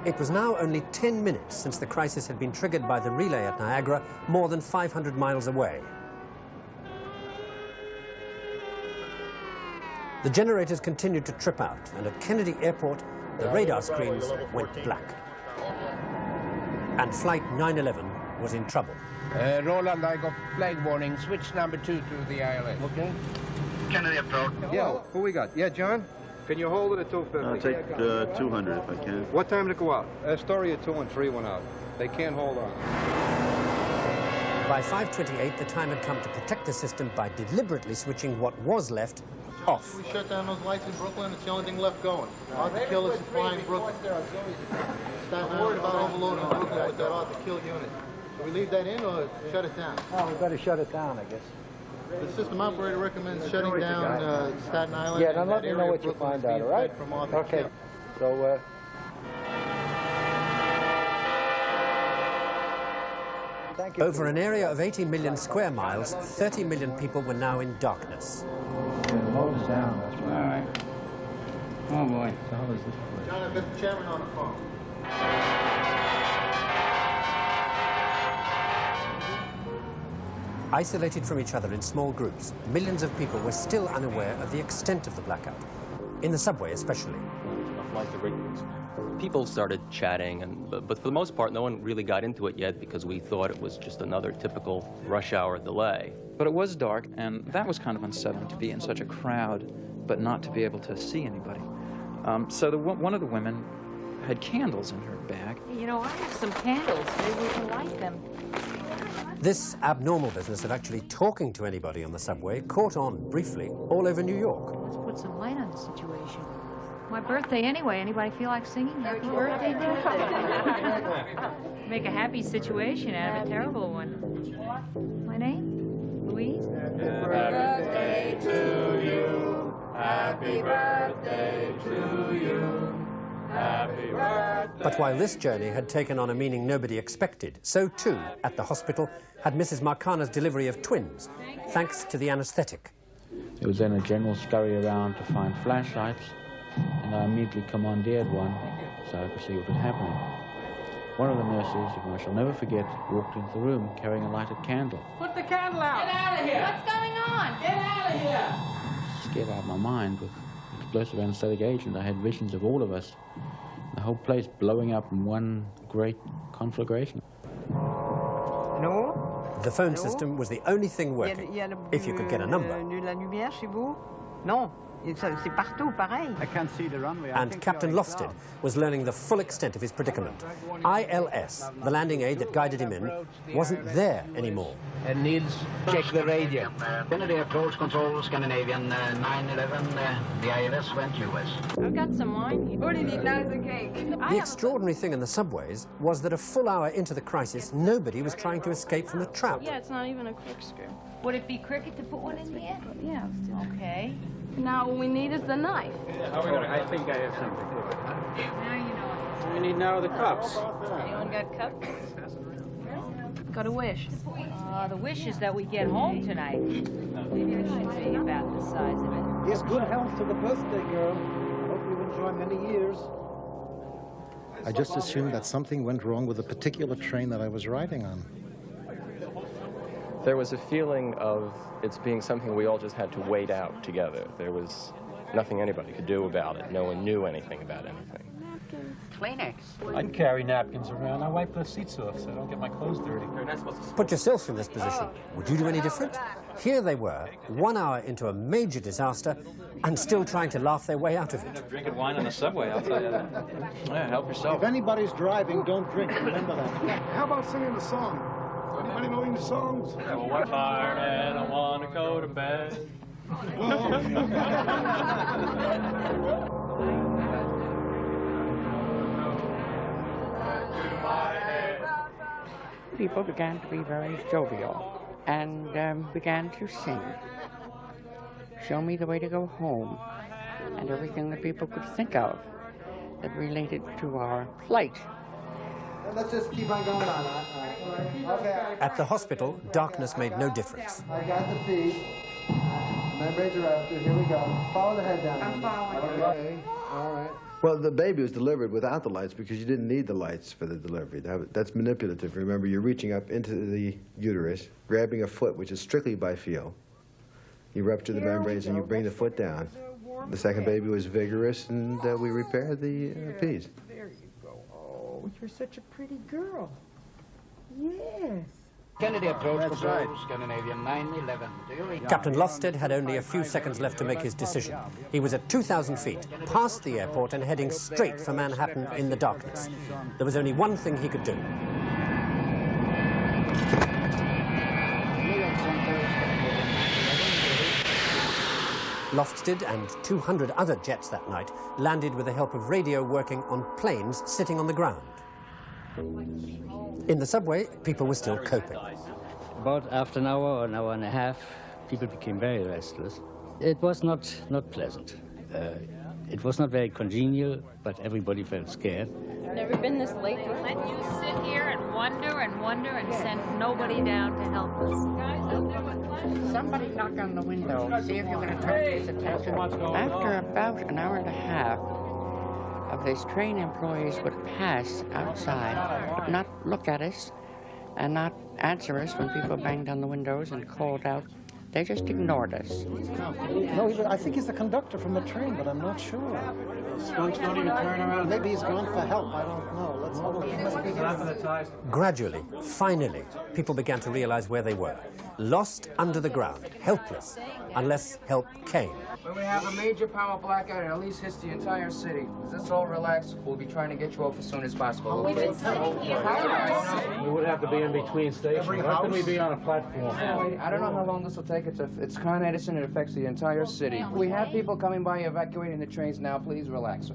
It was now only 10 minutes since the crisis had been triggered by the relay at Niagara, more than 500 miles away. The generators continued to trip out, and at Kennedy Airport, the radar screens went black. And Flight 911 was in trouble. Roland, I got flag warning. Switch number 2 to the ILS. Okay. Kennedy approach. Yeah, who we got? Yeah, John? Can you hold it at 250? I'll take 200 if I can. What time did it go out? Astoria 2 and 3 went out. They can't hold on. By 5:28, the time had come to protect the system by deliberately switching what was left off. We shut down those lights in Brooklyn. It's the only thing left going. Ought to kill us and fly in Brooklyn. Staten Island about overloading Brooklyn with that ought to kill unit. So we leave that in or shut it down? Oh, we better shut it down, I guess. The system operator recommends shutting down Staten Island. Yeah, then let me know what you find out, all right? Okay. So, thank you. Over an area of 80 million square miles, 30 million people were now in darkness. Load us down, that's right. All right. Oh, boy. So how is this place? John, I've got the chairman on the phone. Isolated from each other in small groups, millions of people were still unaware of the extent of the blackout, in the subway especially. People started chatting, but for the most part, no one really got into it yet because we thought it was just another typical rush hour delay. But it was dark, and that was kind of unsettling, to be in such a crowd, but not to be able to see anybody. So one of the women had candles in her bag. You know, I have some candles. Maybe we can light them. This abnormal business of actually talking to anybody on the subway caught on briefly all over New York. Let's put some light on the situation. My birthday anyway. Anybody feel like singing happy birthday to me? Make a happy situation out of a terrible one. My name? Louise? Happy birthday to you. Happy birthday to you. Happy birthday. But while this journey had taken on a meaning nobody expected, so too, at the hospital, had Mrs. Marcana's delivery of twins, thanks to the anesthetic. There was then a general scurry around to find flashlights, and I immediately commandeered one so I could see what was happening. One of the nurses, whom I shall never forget, walked into the room carrying a lighted candle. Put the candle out! Get out of here! What's going on? Get out of here! Scared out of my mind with explosive anesthetic agent. I had visions of all of us, the whole place blowing up in one great conflagration. No. The phone system was the only thing working, if you could get a number. C'est partout pareil. I can't see the runway. And Captain Lofted was learning the full extent of his predicament. ILS, the landing aid that guided him in, wasn't there anymore. And Niels, check the radio. Kennedy approach control, Scandinavian 911, the ILS went US. I've got some wine here. What do you need, nice and cake? The extraordinary thing in the subways was that a full hour into the crisis, nobody was trying to escape from the trap. Yeah, it's not even a corkscrew. Would it be cricket to put one in the end? Yeah. Okay. Now what we need is the knife. I think I have something. Now you know it. We need now the cups. Anyone got cups? Got a wish. The wish is that we get home tonight. Maybe it should be about the size of it. Yes, good health to the birthday girl. Hope you enjoy many years. I just assumed that something went wrong with the particular train that I was riding on. There was a feeling of it's being something we all just had to wait out together. There was nothing anybody could do about it. No one knew anything about anything. Kleenex. I can carry napkins around. I wipe the seats off so I don't get my clothes dirty. Put yourself in this position. Would you do any different? Here they were, 1 hour into a major disaster, and still trying to laugh their way out of it. Drinking wine on the subway, I'll tell you that. Yeah, help yourself. If anybody's driving, don't drink. Remember that. How about singing the song? Anybody know any songs? Well, I'm tired and I want to go to bed. People began to be very jovial and began to sing. Show me the way to go home, and everything that people could think of that related to our plight. Let's just keep on going on. Okay. At the hospital, darkness made no difference. I got the feet. Membranes are after. Here we go. Follow the head down. I'm following. Okay. All right. Well, the baby was delivered without the lights because you didn't need the lights for the delivery. That's manipulative. Remember, you're reaching up into the uterus, grabbing a foot, which is strictly by feel. You rupture the membranes and you bring the foot down. The second baby was vigorous, and we repaired the P's. There you go. Oh, you're such a pretty girl. Yes. Kennedy approach control, Scandinavian 911. Captain Lofsted had only a few seconds left to make his decision. He was at 2,000 feet, past the airport and heading straight for Manhattan in the darkness. There was only one thing he could do. Lofsted and 200 other jets that night landed with the help of radio working on planes sitting on the ground. In the subway, people were still coping. About after an hour or an hour and a half, people became very restless. It was not pleasant. It was not very congenial, but everybody felt scared. I've never been this late before. Let you sit here and wonder and send nobody down to help us. Somebody knock on the window. See if you're going to turn his attention. After about an hour and a half, of these train employees would pass outside, but not look at us and not answer us when people banged on the windows and called out. They just ignored us. No, I think he's the conductor from the train, but I'm not sure. Skunks don't even turn around. Maybe he's gone for help. I don't know. Let's look. Gradually, finally, people began to realize where they were. Lost under the ground, helpless, unless help came. When we have a major power blackout, it at least hits the entire city. Is this all relaxed? We'll be trying to get you off as soon as possible. We would have to be in between stations. Why couldn't we be on a platform? I don't know how long this will take. It's Con Edison. It affects the entire city. We have people coming by evacuating the trains now. Please relax.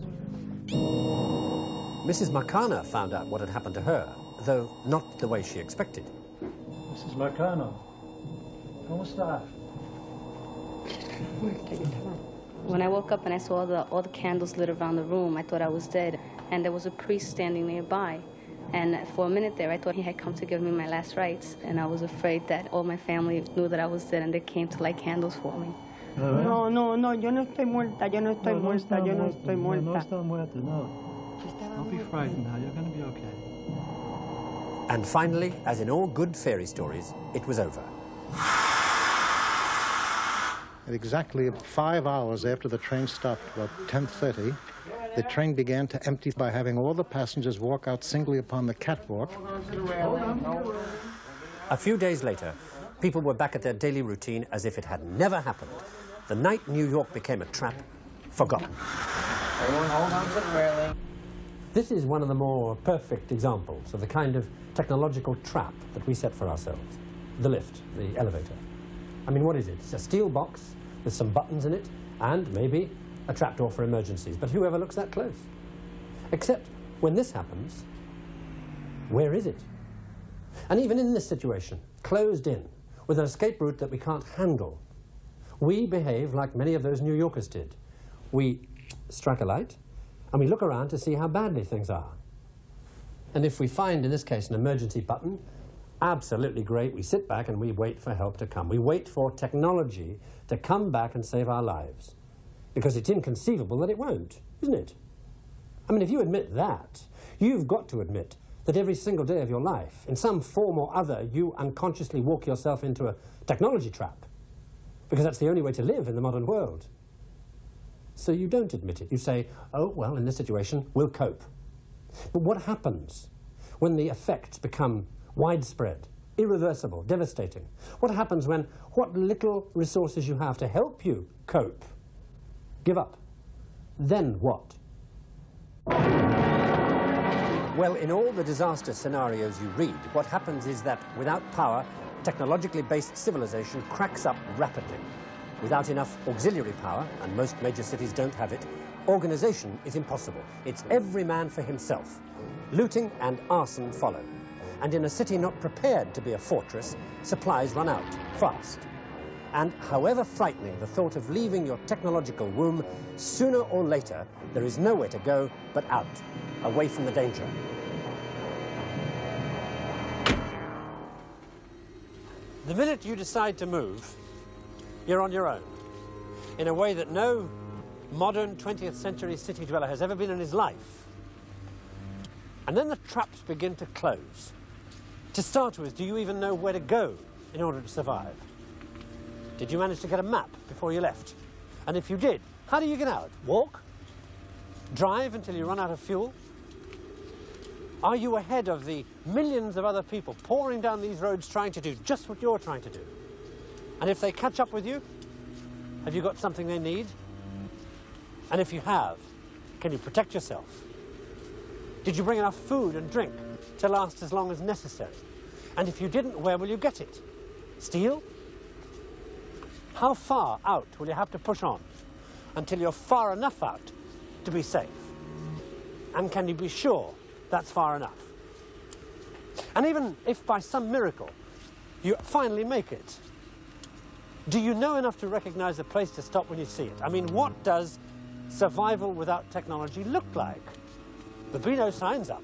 Mrs. Makana found out what had happened to her, though not the way she expected. Mrs. Marcano, ¿cómo está? When I woke up and I saw all the candles lit around the room, I thought I was dead. And there was a priest standing nearby. And for a minute there, I thought he had come to give me my last rites. And I was afraid that all my family knew that I was dead and they came to light candles for me. No, yo no estoy muerta, yo no estoy muerta, yo no estoy muerta. No está muerta, no. Don't be frightened now, you're going to be okay. And finally, as in all good fairy stories, it was over. At exactly 5 hours after the train stopped, about 10:30, the train began to empty by having all the passengers walk out singly upon the catwalk. A few days later, people were back at their daily routine as if it had never happened. The night New York became a trap, forgotten. Everyone hold on to the railing. This is one of the more perfect examples of the kind of technological trap that we set for ourselves. The lift, the elevator. I mean, what is it? It's a steel box with some buttons in it and maybe a trapdoor for emergencies. But whoever looks that close? Except when this happens, where is it? And even in this situation, closed in, with an escape route that we can't handle, we behave like many of those New Yorkers did. We strike a light and we look around to see how badly things are. And if we find, in this case, an emergency button, absolutely great. We sit back and we wait for help to come. We wait for technology to come back and save our lives. Because it's inconceivable that it won't, isn't it? I mean, if you admit that, you've got to admit that every single day of your life, in some form or other, you unconsciously walk yourself into a technology trap. Because that's the only way to live in the modern world. So you don't admit it. You say, oh, well, in this situation, we'll cope. But what happens when the effects become widespread, irreversible, devastating? What happens when what little resources you have to help you cope give up? Then what? Well, in all the disaster scenarios you read, what happens is that without power, technologically based civilization cracks up rapidly. Without enough auxiliary power, and most major cities don't have it, organization is impossible. It's every man for himself. Looting and arson follow. And in a city not prepared to be a fortress, supplies run out fast. And however frightening the thought of leaving your technological womb, sooner or later, there is nowhere to go but out, away from the danger. The minute you decide to move, you're on your own, in a way that no modern 20th century city dweller has ever been in his life. And then the traps begin to close. To start with, do you even know where to go in order to survive? Did you manage to get a map before you left? And if you did, how do you get out? Walk? Drive until you run out of fuel? Are you ahead of the millions of other people pouring down these roads trying to do just what you're trying to do? And if they catch up with you, have you got something they need? And if you have, can you protect yourself? Did you bring enough food and drink to last as long as necessary? And if you didn't, where will you get it? Steal? How far out will you have to push on until you're far enough out to be safe? And can you be sure that's far enough? And even if by some miracle you finally make it, do you know enough to recognize the place to stop when you see it? I mean, what does survival without technology look like? There'll be no signs up.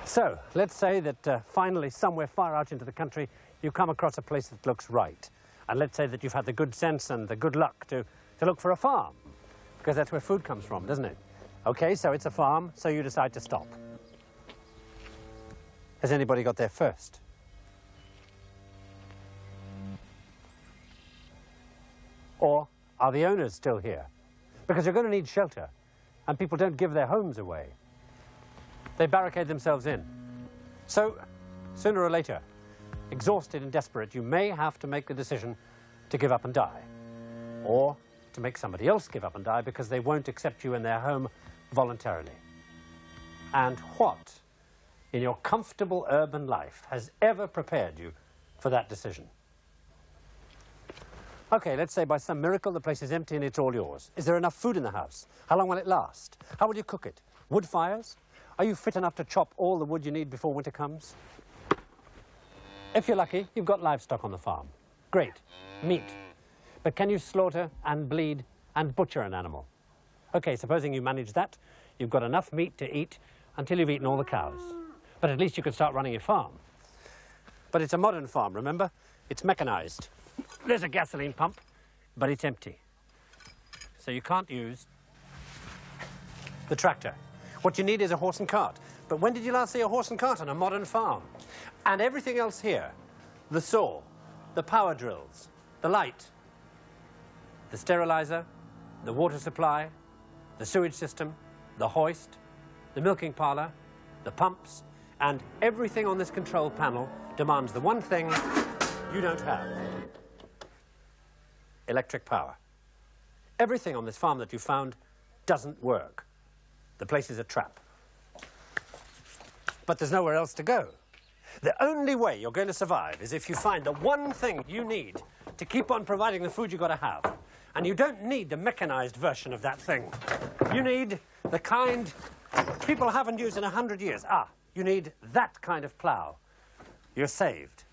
So, let's say that finally, somewhere far out into the country, you come across a place that looks right. And let's say that you've had the good sense and the good luck to look for a farm, because that's where food comes from, doesn't it? Okay, so it's a farm, so you decide to stop. Has anybody got there first? Or are the owners still here? Because you're going to need shelter, and people don't give their homes away. They barricade themselves in. So, sooner or later, exhausted and desperate, you may have to make the decision to give up and die. Or to make somebody else give up and die because they won't accept you in their home voluntarily. And what in your comfortable urban life has ever prepared you for that decision? Okay, let's say by some miracle the place is empty and it's all yours. Is there enough food in the house? How long will it last? How will you cook it? Wood fires? Are you fit enough to chop all the wood you need before winter comes? If you're lucky, you've got livestock on the farm. Great. Meat. But can you slaughter and bleed and butcher an animal? Okay, supposing you manage that, you've got enough meat to eat until you've eaten all the cows. But at least you could start running your farm. But it's a modern farm, remember? It's mechanized. There's a gasoline pump, but it's empty. So you can't use the tractor. What you need is a horse and cart. But when did you last see a horse and cart on a modern farm? And everything else here, the saw, the power drills, the light, the sterilizer, the water supply, the sewage system, the hoist, the milking parlor, the pumps, and everything on this control panel demands the one thing you don't have: electric power. Everything on this farm that you found doesn't work. The place is a trap. But there's nowhere else to go. The only way you're going to survive is if you find the one thing you need to keep on providing the food you've got to have. And you don't need the mechanized version of that thing. You need the kind people haven't used in 100 years. You need that kind of plow. You're saved.